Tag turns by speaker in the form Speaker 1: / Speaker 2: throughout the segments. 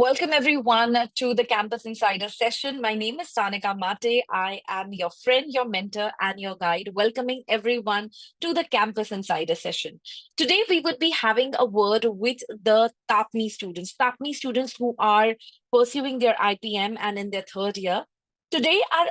Speaker 1: Welcome everyone to the Campus Insider session. My name is Sanika Mate. I am your friend, your mentor, and your guide, welcoming everyone to the Campus Insider session. Today, we would be having a word with the TAPMI students who are pursuing their IPM and in their third year. Today, our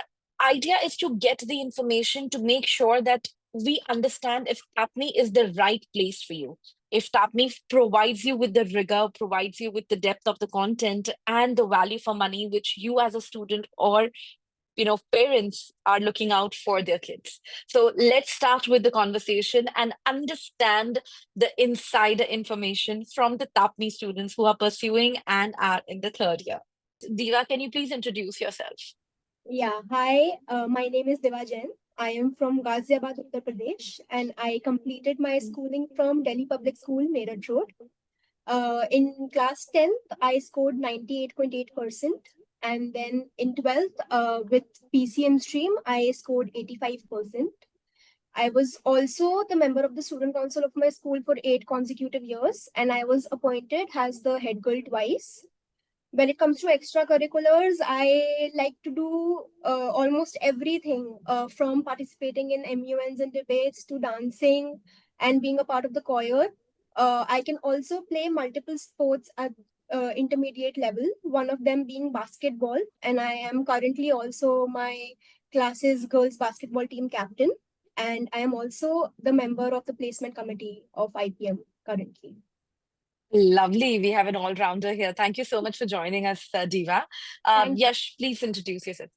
Speaker 1: idea is to get the information to make sure that we understand if TAPMI is the right place for you, if TAPMI provides you with the rigor, provides you with the depth of the content and the value for money, which you as a student or parents are looking out for their kids. So let's start with the conversation and understand the insider information from the TAPMI students who are pursuing and are in the third year. Diva, can you please introduce yourself?
Speaker 2: Yeah, hi, my name is Diva. I am from Ghaziabad, Uttar Pradesh, and I completed my schooling from Delhi Public School, Meerut Road. In class 10th, I scored 98.8%. And then in 12th, with PCM stream, I scored 85%. I was also the member of the student council of my school for 8 consecutive years, and I was appointed as the head girl twice. When it comes to extracurriculars, I like to do almost everything from participating in MUNs and debates to dancing and being a part of the choir. I can also play multiple sports at intermediate level, one of them being basketball. And I am currently also my class's girls basketball team captain. And I am also the member of the placement committee of IPM currently.
Speaker 1: Lovely. We have an all-rounder here. Thank you so much for joining us, Diva.
Speaker 2: Thank you.
Speaker 1: Yash, please introduce yourself.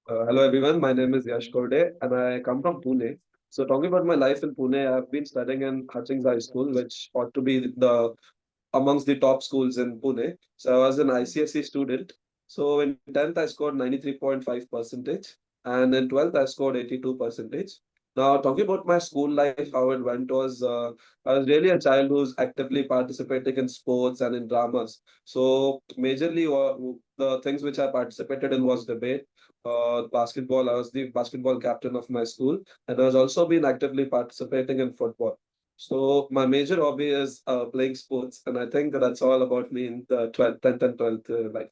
Speaker 3: Hello everyone, my name is Yash and I come from Pune. So talking about my life in Pune, I've been studying in Hutchings High School, which ought to be the amongst the top schools in Pune. So I was an ICSE student. So in 10th I scored 93.5 percentage, and in 12th I scored 82 percentage. Now talking about my school life, how it went was I was really a child who's actively participating in sports and in dramas. So majorly the things which I participated in was debate, basketball. I was the basketball captain of my school, and I was also been actively participating in football. So my major hobby is playing sports, and I think that's all about me in the 10th and 12th life.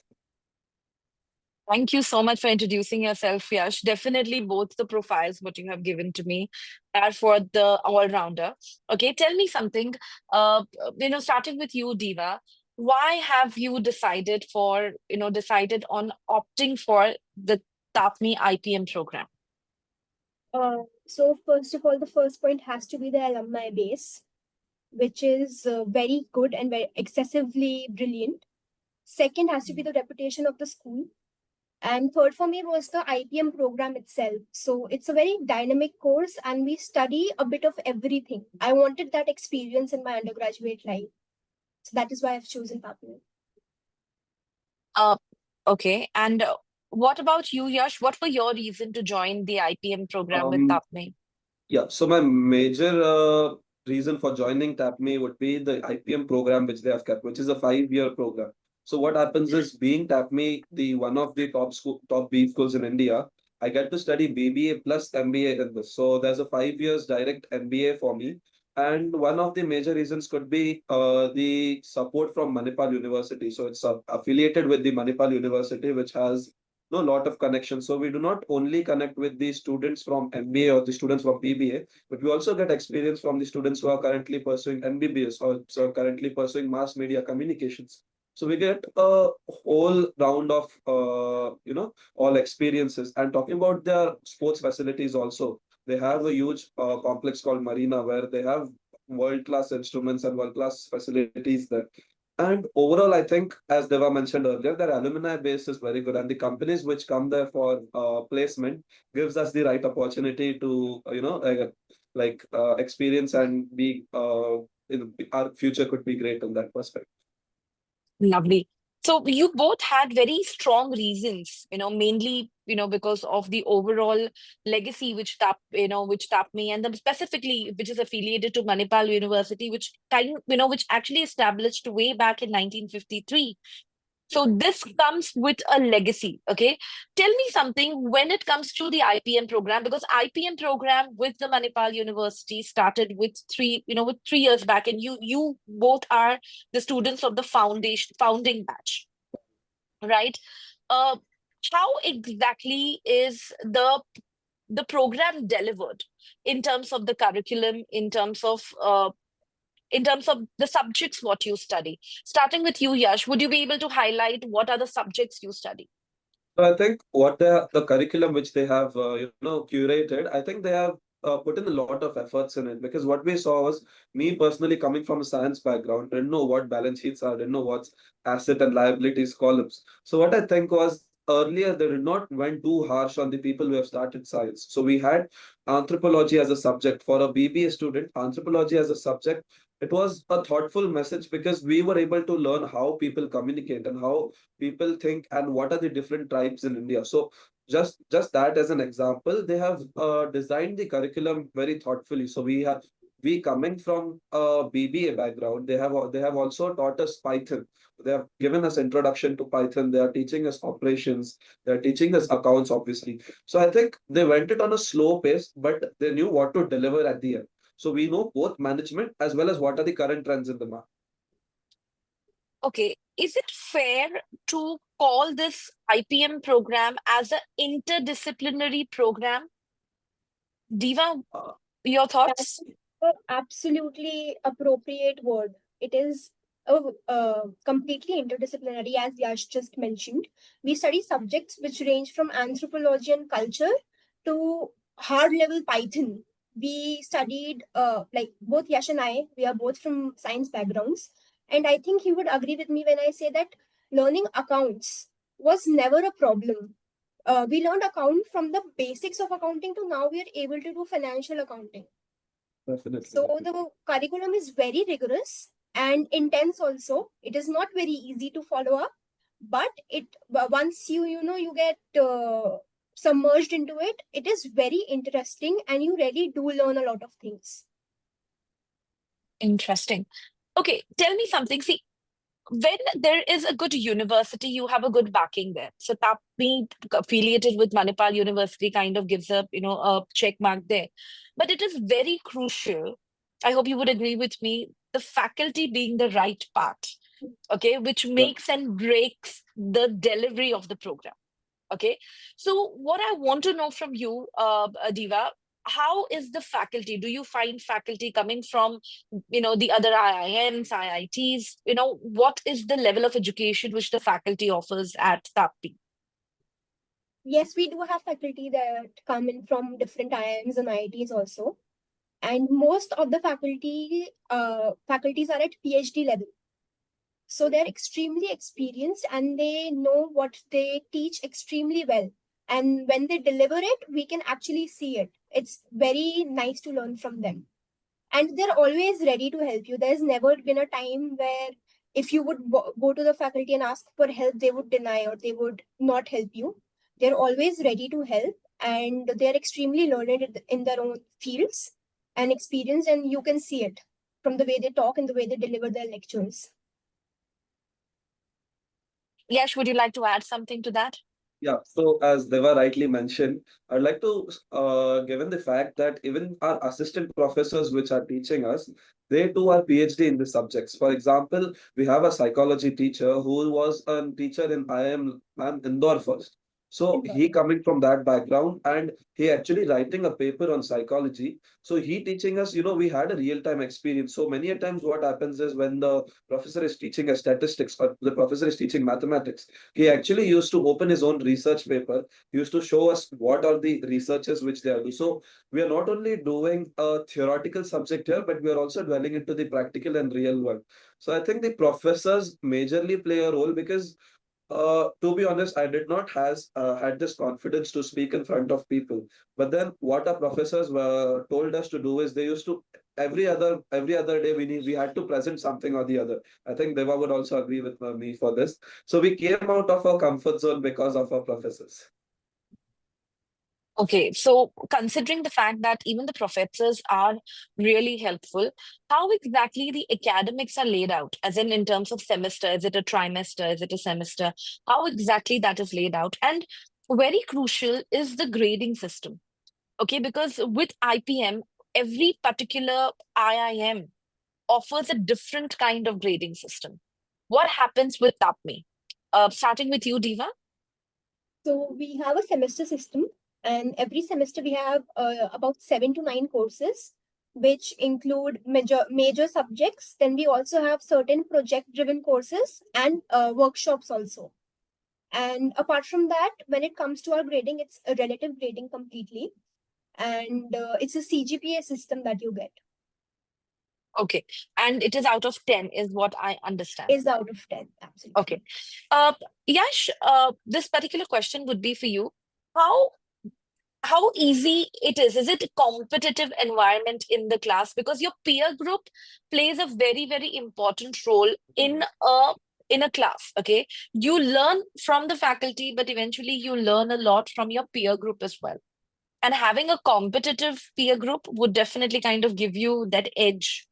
Speaker 1: Thank you so much for introducing yourself, Yash. Definitely both the profiles what you have given to me are for the all-rounder. Okay, tell me something, starting with you, Diva, why have you decided on opting for the TAPMI IPM program?
Speaker 2: So first of all, the first point has to be the alumni base, which is very good and very excessively brilliant. Second has to be the reputation of the school. And third for me was the IPM program itself. So it's a very dynamic course and we study a bit of everything. I wanted that experience in my undergraduate life. So that is why I've chosen TAPMI.
Speaker 1: Okay, and what about you, Yash? What were your reason to join the IPM program with TAPMI?
Speaker 3: Yeah, so my major reason for joining TAPMI would be the IPM program which they have kept, which is a 5-year program. So what happens is, being TAPMI, the one of the top B schools in India, I get to study BBA plus MBA in this. So there's a 5 years direct MBA for me. And one of the major reasons could be the support from Manipal University. So it's affiliated with the Manipal University, which has lot of connections. So we do not only connect with the students from MBA or the students from BBA, but we also get experience from the students who are currently pursuing MBBS or so currently pursuing mass media communications. So we get a whole round of all experiences. And talking about their sports facilities also, they have a huge complex called Marina where they have world-class instruments and world-class facilities there. And overall, I think, as Deva mentioned earlier, their alumni base is very good, and the companies which come there for placement gives us the right opportunity to, experience and be. Our future could be great in that perspective.
Speaker 1: Lovely. So you both had very strong reasons, mainly, because of the overall legacy which which TAPMI and then specifically which is affiliated to Manipal University, which which actually established way back in 1953. So this comes with a legacy. Okay. Tell me something when it comes to the IPM program, because IPM program with the Manipal University started with with 3 years back, and you both are the students of the founding batch, right? Uh, how exactly is the program delivered in terms of the curriculum, in terms of the subjects what you study? Starting with you, Yash, would you be able to highlight what are the subjects you study?
Speaker 3: So I think what the curriculum which they have curated, I think they have put in a lot of efforts in it, because what we saw was, me personally coming from a science background, didn't know what balance sheets are, didn't know what's asset and liabilities columns. So what I think was, earlier they did not went too harsh on the people who have started science. So we had anthropology as a subject for a BBA student, anthropology as a subject. It was a thoughtful message, because we were able to learn how people communicate and how people think and what are the different tribes in India. So just that as an example, they have designed the curriculum very thoughtfully. So we coming from a BBA background, they have also taught us Python. They have given us introduction to Python. They are teaching us operations. They are teaching us accounts, obviously. So I think they went it on a slow pace, but they knew what to deliver at the end. So we know both management as well as what are the current trends in the market.
Speaker 1: Okay, is it fair to call this IPM program as an interdisciplinary program? Diva,
Speaker 3: Uh,
Speaker 1: your
Speaker 2: That's
Speaker 1: thoughts?
Speaker 2: a absolutely appropriate word. It is completely interdisciplinary, as Yash just mentioned. We study subjects which range from anthropology and culture to hard level Python. We studied, like both Yash and I, we are both from science backgrounds. And I think he would agree with me when I say that learning accounts was never a problem. We learned account from the basics of accounting to now we are able to do financial accounting.
Speaker 3: Definitely,
Speaker 2: So
Speaker 3: definitely.
Speaker 2: the curriculum is very rigorous and intense also. It is not very easy to follow up, but once you get submerged into it, it is very interesting and you really do learn a lot of things.
Speaker 1: Interesting. Okay, tell me something. See, when there is a good university, you have a good backing there. So TAPMI affiliated with Manipal University kind of gives a check mark there. But it is very crucial. I hope you would agree with me. The faculty being the right part, okay, which
Speaker 3: Yeah.
Speaker 1: makes and breaks the delivery of the program. Okay. So what I want to know from you, Diva, how is the faculty? Do you find faculty coming from, the other IIMs, IITs? What is the level of education which the faculty offers at TAPMI?
Speaker 2: Yes, we do have faculty that come in from different IIMs and IITs also. And most of the faculties are at PhD level. So they're extremely experienced and they know what they teach extremely well. And when they deliver it, we can actually see it. It's very nice to learn from them. And they're always ready to help you. There's never been a time where if you would go to the faculty and ask for help, they would deny or they would not help you. They're always ready to help and they're extremely learned in their own fields and experienced, and you can see it from the way they talk and the way they deliver their lectures.
Speaker 1: Yash, would you like to add something to that?
Speaker 3: Yeah, so as Deva rightly mentioned, I'd like to, given the fact that even our assistant professors which are teaching us, they too are PhD in the subjects. For example, we have a psychology teacher who was a teacher in IIM Indore first. So he coming from that background and he actually writing a paper on psychology. So he teaching us, we had a real-time experience. So many a times what happens is when the professor is teaching a statistics or the professor is teaching mathematics, he actually used to open his own research paper. He used to show us what are the researches which they are doing. So we are not only doing a theoretical subject here, but we are also dwelling into the practical and real world. So I think the professors majorly play a role, because to be honest, I did not has had this confidence to speak in front of people. But then what our professors were told us to do is they used to every other day we had to present something or the other. I think Deva would also agree with me for this. So we came out of our comfort zone because of our professors.
Speaker 1: Okay, so considering the fact that even the professors are really helpful, how exactly the academics are laid out, as in terms of semester, is it a trimester, is it a semester? How exactly that is laid out? And very crucial is the grading system. Okay, because with IPM, every particular IIM offers a different kind of grading system. What happens with TAPMI? Starting with you, Diva.
Speaker 2: So we have a semester system, and every semester we have about 7 to 9 courses, which include major subjects. Then we also have certain project-driven courses and workshops also. And apart from that, when it comes to our grading, it's a relative grading completely, and it's a CGPA system that you get.
Speaker 1: Okay, and it is out of 10, is what I understand.
Speaker 2: Is out of 10, absolutely.
Speaker 1: Okay. Yash, this particular question would be for you. How easy it is? Is it a competitive environment in the class? Because your peer group plays a very, very important role in a class. Okay. You learn from the faculty, but eventually you learn a lot from your peer group as well. And having a competitive peer group would definitely kind of give you that edge.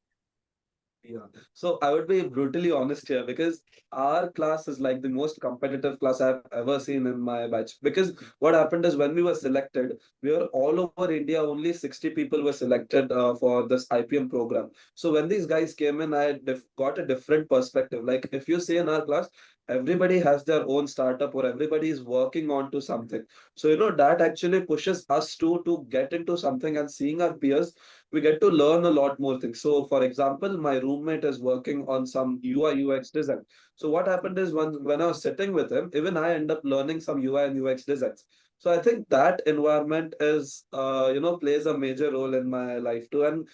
Speaker 3: Yeah. So I would be brutally honest here because our class is like the most competitive class I've ever seen in my batch. Because what happened is when we were selected, we were all over India, only 60 people were selected for this IPM program. So when these guys came in, I got a different perspective. Like if you see in our class, everybody has their own startup or everybody is working on to something. So, that actually pushes us to get into something and seeing our peers we get to learn a lot more things. So, for example, my roommate is working on some UI UX design. So, what happened is when I was sitting with him, even I end up learning some UI and UX designs. So, I think that environment is, plays a major role in my life too. And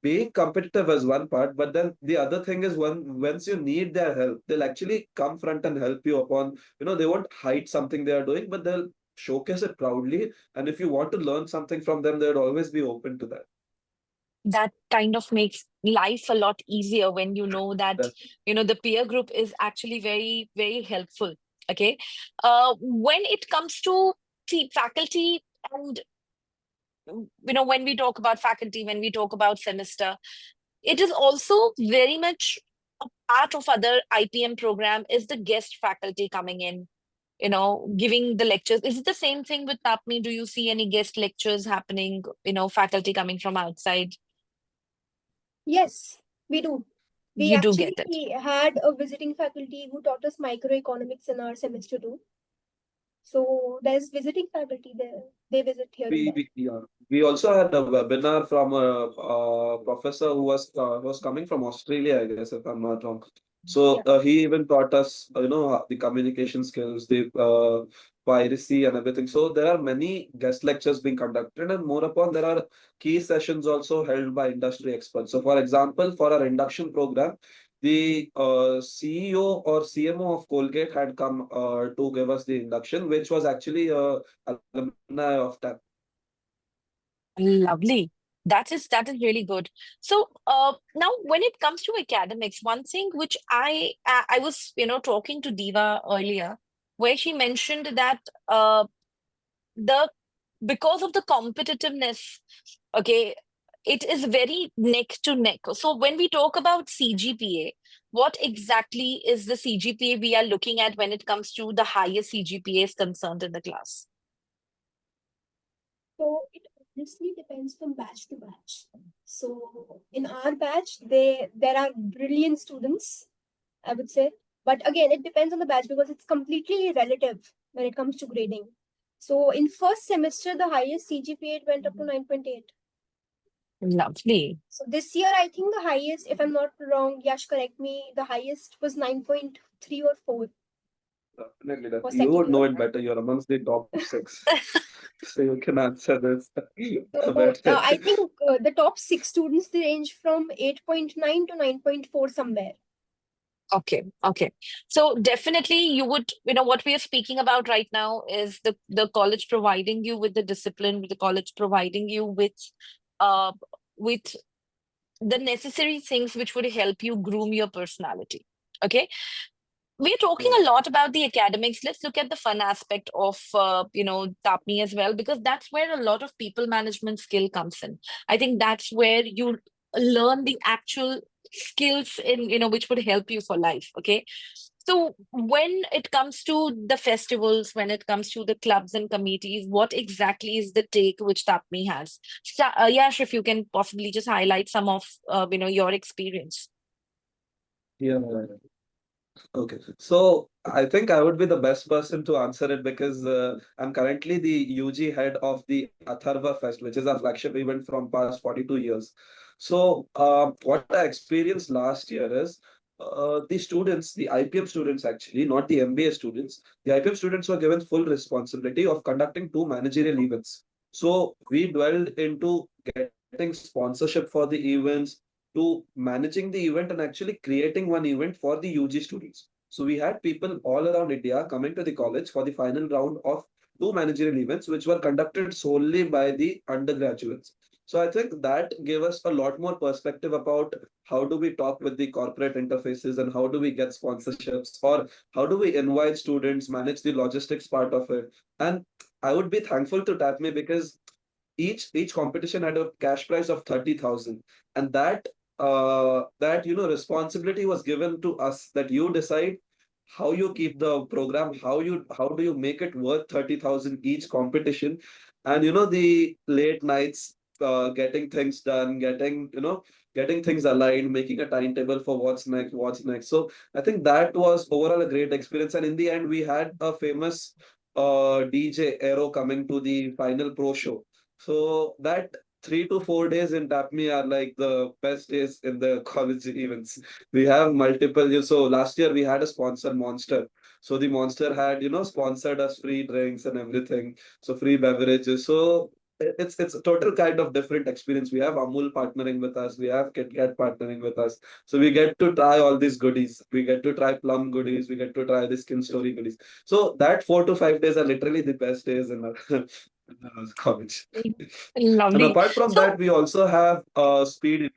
Speaker 3: being competitive is one part, but then the other thing is once you need their help, they'll actually come front and help you upon, they won't hide something they are doing, but they'll showcase it proudly. And if you want to learn something from them, they'd always be open to that.
Speaker 1: That kind of makes life a lot easier when you know that
Speaker 3: That's
Speaker 1: the peer group is actually very, very helpful. Okay. When it comes to the faculty, and when we talk about faculty, when we talk about semester, it is also very much a part of other IPM program is the guest faculty coming in, giving the lectures. Is it the same thing with TAPMI? Do you see any guest lectures happening, faculty coming from outside?
Speaker 2: Yes, we do. We
Speaker 1: You do
Speaker 2: actually
Speaker 1: get it.
Speaker 2: had a visiting faculty who taught us microeconomics in our semester 2. So there's visiting faculty there. They visit here and there.
Speaker 3: we also had a webinar from a professor who was coming from Australia, I guess, if I'm not wrong. So
Speaker 2: Yeah.
Speaker 3: he even taught us, the communication skills, the piracy and everything. So there are many guest lectures being conducted, and more upon there are key sessions also held by industry experts. So, for example, for our induction program, the CEO or CMO of Colgate had come to give us the induction, which was actually alumni of TAP.
Speaker 1: Lovely. That is really good. So now when it comes to academics, one thing which I was talking to Diva earlier, where she mentioned that the because of the competitiveness, okay, it is very neck to neck. So when we talk about CGPA, what exactly is the CGPA we are looking at when it comes to the highest CGPA is concerned in the class?
Speaker 2: So it obviously depends from batch to batch. So in our batch, there are brilliant students, I would say. But again, it depends on the batch because it's completely relative when it comes to grading. So in first semester, the highest CGPA went up to 9.8.
Speaker 1: Lovely.
Speaker 2: So this year, I think the highest, if I'm not wrong, Yash, correct me, the highest was 9.3 or 4
Speaker 3: Definitely, that
Speaker 2: for
Speaker 3: you
Speaker 2: second
Speaker 3: would know
Speaker 2: year.
Speaker 3: it better. You're amongst the top six, so you can answer this
Speaker 2: So
Speaker 3: better.
Speaker 2: I think the top 6 students, they range from 8.9 to 9.4 somewhere.
Speaker 1: Okay, okay. So definitely you would, what we are speaking about right now is the college providing you with the discipline, with the college providing you uh with the necessary things which would help you groom your personality. Okay. we're talking a lot about the academics. Let's look at the fun aspect of, TAPMI as well, because that's where a lot of people management skill comes in. I think that's where you learn the actual skills in, which would help you for life. Okay. So when it comes to the festivals, when it comes to the clubs and committees, what exactly is the take which TAPMI has? Yash, if you can possibly just highlight some of, your experience.
Speaker 3: Yeah. Okay, so I think I would be the best person to answer it because I'm currently the UG head of the Atharva Fest, which is our flagship event from past 42 years. So what I experienced last year is the students, the IPM students actually, not the MBA students, the IPM students were given full responsibility of conducting two managerial events. So we dwelled into getting sponsorship for the events, to managing the event and actually creating one event for the UG students. So we had people all around India coming to the college for the final round of two managerial events, which were conducted solely by the undergraduates. So I think that gave us a lot more perspective about how do we talk with the corporate interfaces and how do we get sponsorships or how do we invite students, manage the logistics part of it. And I would be thankful to TAPME because each competition had a cash prize of 30,000, and that responsibility was given to us, that you decide how you keep the program, how do you make it worth 30,000 each competition. And the late nights, getting things done, getting things aligned, making a timetable for what's next. So I think that was overall a great experience, and in the end we had a famous DJ Aero coming to the final pro show. So that 3 to 4 days in TAPMI are like the best days in the college events. We have multiple. So last year we had a sponsor, Monster. So the Monster had, sponsored us free drinks and everything. So free beverages. So it's a total kind of different experience. We have Amul partnering with us. We have KitKat partnering with us. So we get to try all these goodies. We get to try plum goodies. We get to try the skin story goodies. So that 4 to 5 days are literally the best days in our college. And
Speaker 1: Lovely.
Speaker 3: apart from
Speaker 1: So
Speaker 3: that, we also have a speed event.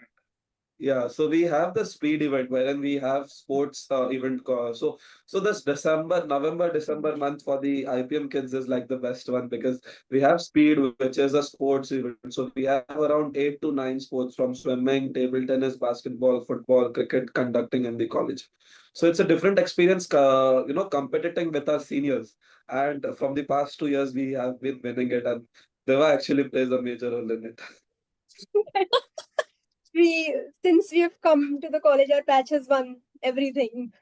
Speaker 3: Yeah, so we have the speed event wherein we have sports event. So this November, December month for the IPM kids is like the best one because we have speed, which is a sports event. So we have around 8 to 9 sports from swimming, table tennis, basketball, football, cricket conducting in the college. So it's a different experience, competing with our seniors. And from the past 2 years, we have been winning it, and Deva actually plays a major role in it.
Speaker 2: Since we have come to the college, our batch has won everything.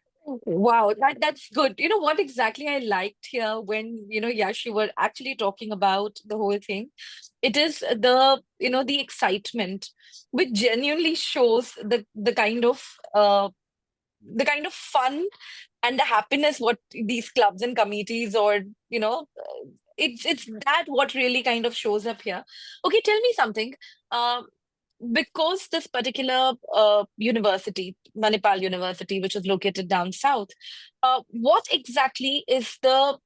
Speaker 1: wow, that's good. You know what exactly I liked here when, Yash, you were actually talking about the whole thing. It is the excitement, which genuinely shows the kind of fun and the happiness what these clubs and committees or it's that what really kind of shows up here. Okay, tell me something. Because this particular university, Manipal University, which is located down south, what exactly is the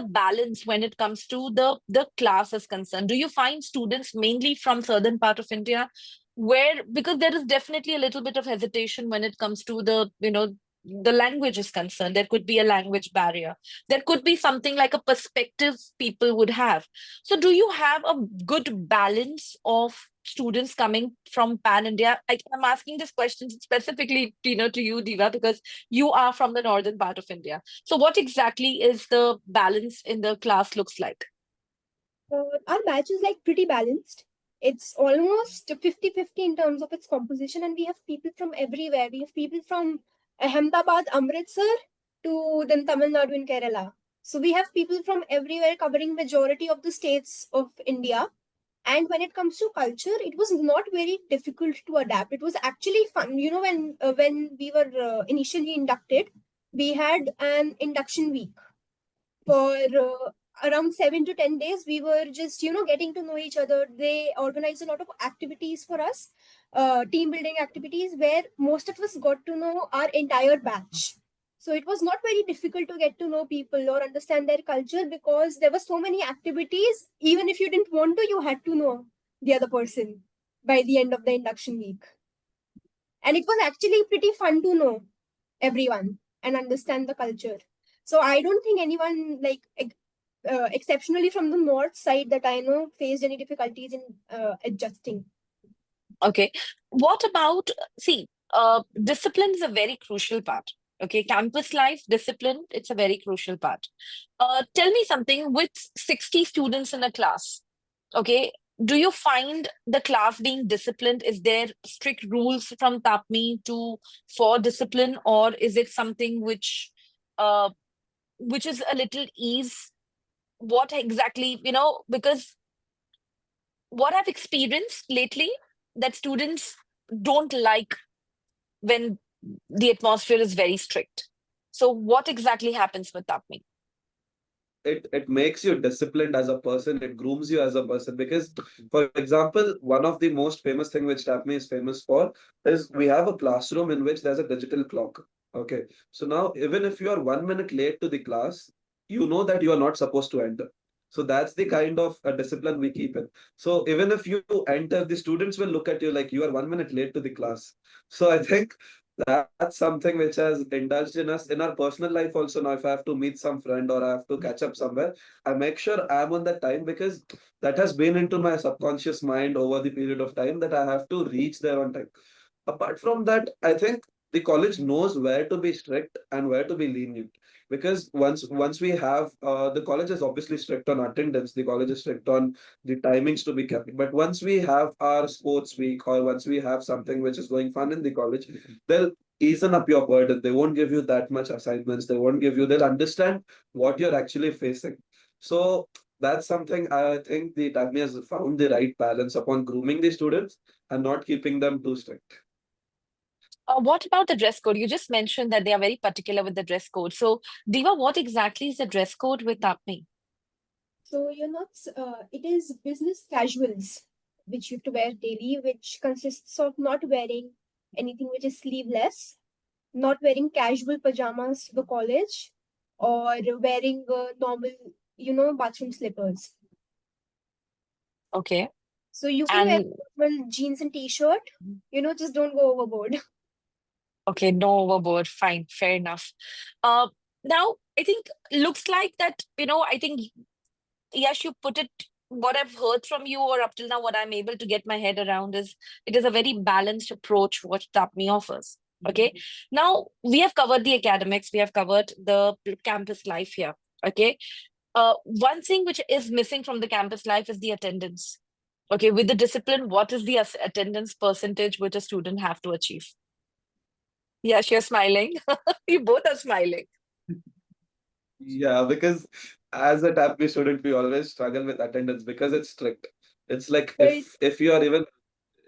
Speaker 1: balance when it comes to the class is concerned? Do you find students mainly from southern part of India, where because there is definitely a little bit of hesitation when it comes to the language is concerned. There could be a language barrier. There could be something like a perspective people would have. So do you have a good balance of students coming from pan India? I'm asking this question specifically, to you, Diva, because you are from the northern part of India. So what exactly is the balance in the class looks like?
Speaker 2: Our batch is like pretty balanced. It's almost 50-50 in terms of its composition, and we have people from everywhere. We have people from Ahmedabad, Amritsar to then Tamil Nadu and Kerala. So we have people from everywhere covering majority of the states of India. And when it comes to culture, it was not very difficult to adapt. It was actually fun. When we were initially inducted, we had an induction week for around 7 to 10 days. We were just getting to know each other. They organized a lot of activities for us, team building activities, where most of us got to know our entire batch. So it was not very difficult to get to know people or understand their culture, because there were so many activities. Even if you didn't want to, you had to know the other person by the end of the induction week. And it was actually pretty fun to know everyone. and understand the culture. So I don't think anyone like exceptionally from the north side that I know faced any difficulties in adjusting.
Speaker 1: Okay. What about, see, discipline is a very crucial part. Okay. Campus life, discipline, it's a very crucial part. Tell me something with 60 students in a class. Okay. Do you find the class being disciplined? Is there strict rules from TAPMI for discipline, or is it something which is a little ease? What exactly, because what I've experienced lately, that students don't like when the atmosphere is very strict. So what exactly happens with TAPMI?
Speaker 3: It makes you disciplined as a person, it grooms you as a person. Because for example, one of the most famous thing which TAPMI is famous for is we have a classroom in which there's a digital clock. Okay, so now even if you are 1 minute late to the class, you know that you are not supposed to enter. So that's the kind of discipline we keep in. So even if you enter, the students will look at you like you are 1 minute late to the class. So I think that's something which has indulged in us in our personal life also. Now, if I have to meet some friend or I have to catch up somewhere, I make sure I'm on that time, because that has been into my subconscious mind over the period of time that I have to reach there on time. Apart from that, I think the college knows where to be strict and where to be lenient. Because once we have the college is obviously strict on attendance, the college is strict on the timings to be kept. But once we have our sports week, or once we have something which is going fun in the college, they'll easen up your burden. They won't give you that much assignments. They won't give you. They'll understand what you're actually facing. So that's something I think the TAPMI has found the right balance upon grooming the students and not keeping them too strict.
Speaker 1: What about the dress code? You just mentioned that they are very particular with the dress code. So, Diva, what exactly is the dress code with TAPMI?
Speaker 2: So you're not, it is business casuals, which you have to wear daily, which consists of not wearing anything which is sleeveless, not wearing casual pajamas to the college, or wearing normal, bathroom slippers.
Speaker 1: Okay.
Speaker 2: So you can wear
Speaker 1: And
Speaker 2: normal jeans and t-shirt, just don't go overboard.
Speaker 1: okay, no overboard. Fine, fair enough. Uh, Now I think looks like that, I think, yes, you put it, what I've heard from you, or up till now, what I'm able to get my head around is it is a very balanced approach what TAPMI offers. Okay. Now we have covered the academics, we have covered the campus life here. Okay. One thing which is missing from the campus life is the attendance. Okay, with the discipline, what is the attendance percentage which a student have to achieve? Yes, you're smiling. You both are smiling.
Speaker 3: Yeah, because as a TAPMI student, we always struggle with attendance because it's strict. It's like
Speaker 2: Right.
Speaker 3: if you are even,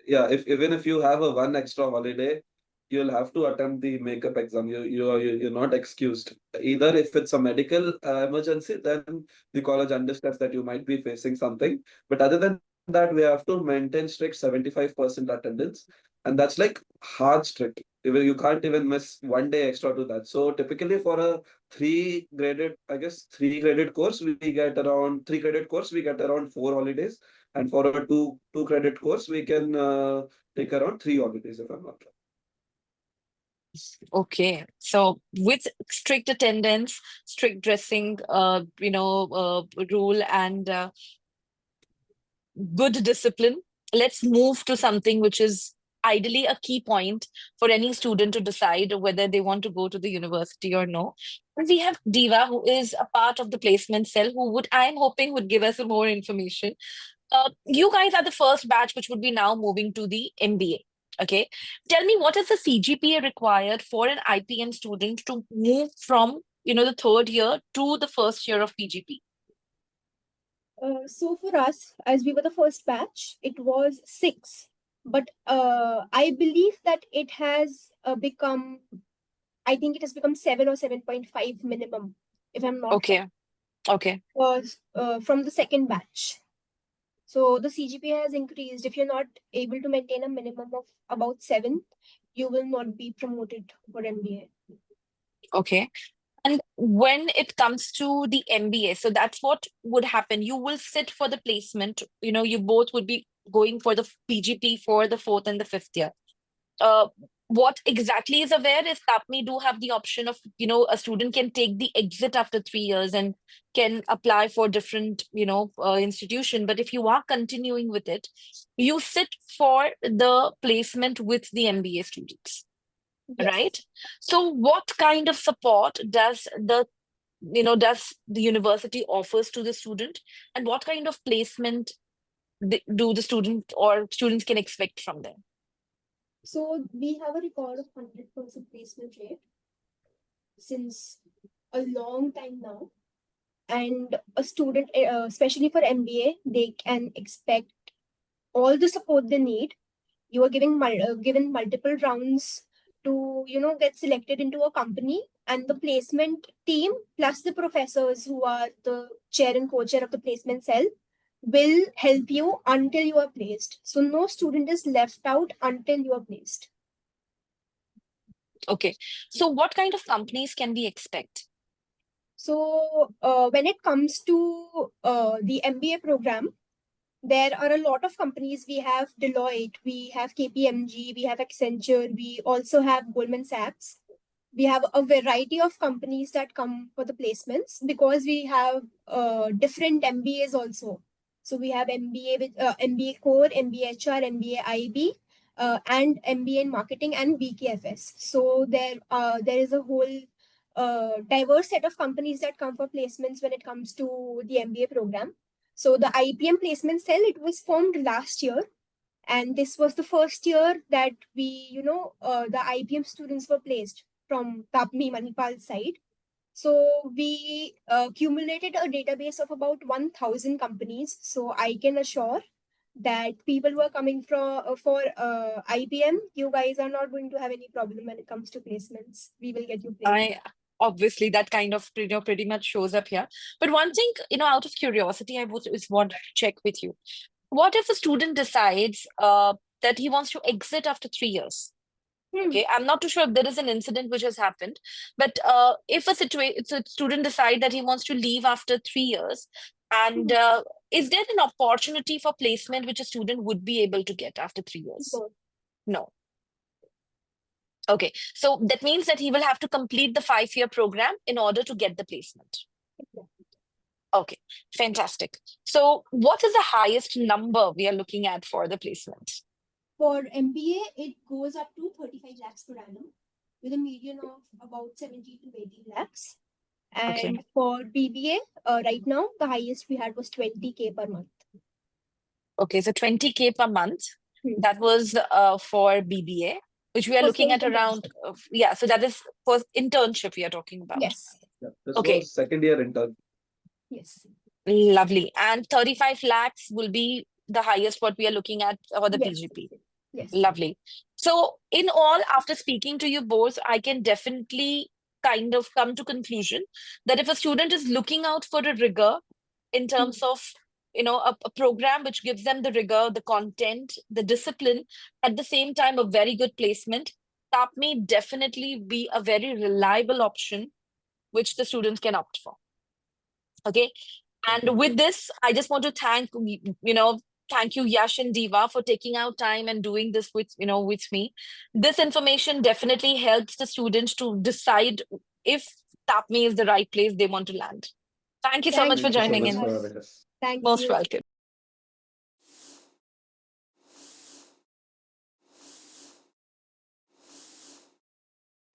Speaker 3: yeah, if even if you have a one extra holiday, you'll have to attempt the makeup exam. You're not excused. Either if it's a medical emergency, then the college understands that you might be facing something. But other than that, we have to maintain strict 75% attendance, and that's like hard strict. Even you can't even miss 1 day extra to that. So typically for a three graded course, we get around 3 credit course, we get around 4 holidays, and for a two credit course, we can take around 3 holidays if I'm not wrong.
Speaker 1: Okay. So with strict attendance, strict dressing, rule, and good discipline, let's move to something which is ideally a key point for any student to decide whether they want to go to the university or no. And we have Diva, who is a part of the placement cell, who I'm hoping would give us more information. You guys are the first batch which would be now moving to the MBA. Okay. Tell me, what is the CGPA required for an IPM student to move from, the third year to the first year of PGP?
Speaker 2: So for us, as we were the first batch, it was 6. But I believe that it has become, I think it has become 7 or 7.5 minimum, if I'm not
Speaker 1: Okay.
Speaker 2: wrong,
Speaker 1: Okay.
Speaker 2: from the second batch. So the CGPA has increased. If you're not able to maintain a minimum of about 7, you will not be promoted for MBA.
Speaker 1: Okay. And when it comes to the MBA, so that's what would happen. You will sit for the placement. You both would be going for the PGP for the 4th and the 5th year. what exactly is aware is TAPMI do have the option of, a student can take the exit after 3 years and can apply for different, institution. But if you are continuing with it, you sit for the placement with the MBA students, right?
Speaker 2: Yes.
Speaker 1: So what kind of support does the university offers to the student, and what kind of placement do the student or students can expect from them?
Speaker 2: So we have a record of 100% placement rate since a long time now. And a student, especially for MBA, they can expect all the support they need. You are given multiple rounds to get selected into a company, and the placement team plus the professors who are the chair and co-chair of the placement cell will help you until you are placed. So no student is left out until you are placed.
Speaker 1: Okay. So what kind of companies can we expect?
Speaker 2: So when it comes to the MBA program, there are a lot of companies. We have Deloitte, we have KPMG, we have Accenture, we also have Goldman Sachs. We have a variety of companies that come for the placements because we have different MBAs also. So we have MBA with MBA Core, MBA HR, MBA IB, and MBA in Marketing and BKFS. So there is a whole diverse set of companies that come for placements when it comes to the MBA program. So the IPM placement cell, it was formed last year, and this was the first year that the IPM students were placed from TAPMI Manipal side. So we accumulated a database of about 1,000 companies. So I can assure that people who are coming for IPM, you guys are not going to have any problem when it comes to placements. We will get you placed.
Speaker 1: Obviously that kind of pretty much shows up here. But one thing, out of curiosity, I would is want to check with you. What if a student decides that he wants to exit after 3 years? Okay, I'm not too sure if there is an incident which has happened, but if a student decide that he wants to leave after 3 years, and is there an opportunity for placement which a student would be able to get after 3 years?
Speaker 2: No.
Speaker 1: No. Okay, so that means that he will have to complete the 5-year program in order to get the placement. Okay, fantastic. So what is the highest number we are looking at for the placement?
Speaker 2: For MBA, it goes up to 35 lakhs per annum with a median of about 70 to 80 lakhs. And
Speaker 1: Okay.
Speaker 2: for BBA, right now, the highest we had was 20K per month.
Speaker 1: Okay, so 20K per month. That was for BBA, which we are
Speaker 2: For
Speaker 1: looking at
Speaker 2: same
Speaker 1: around,
Speaker 2: internship.
Speaker 1: so that is for internship we are talking about.
Speaker 2: Yes.
Speaker 3: Yeah, this
Speaker 1: Okay.
Speaker 3: was second year intern.
Speaker 2: Yes.
Speaker 1: Lovely. And 35 lakhs will be the highest what we are looking at for the
Speaker 2: Yes.
Speaker 1: PGP.
Speaker 2: Yes.
Speaker 1: Lovely. So in all, after speaking to you both, I can definitely kind of come to conclusion that if a student is looking out for a rigor in terms of a program which gives them the rigor, the content, the discipline, at the same time a very good placement, that may definitely be a very reliable option which the students can opt for. Okay. And with this, I just want to thank you, Yash and Diva, for taking out time and doing this with me. This information definitely helps the students to decide if TAPMI is the right place they want to land. Thank you so much for
Speaker 3: Thank you so
Speaker 1: joining
Speaker 3: much
Speaker 1: in.
Speaker 3: for having us.
Speaker 2: Thank
Speaker 1: Most
Speaker 2: you.
Speaker 1: welcome.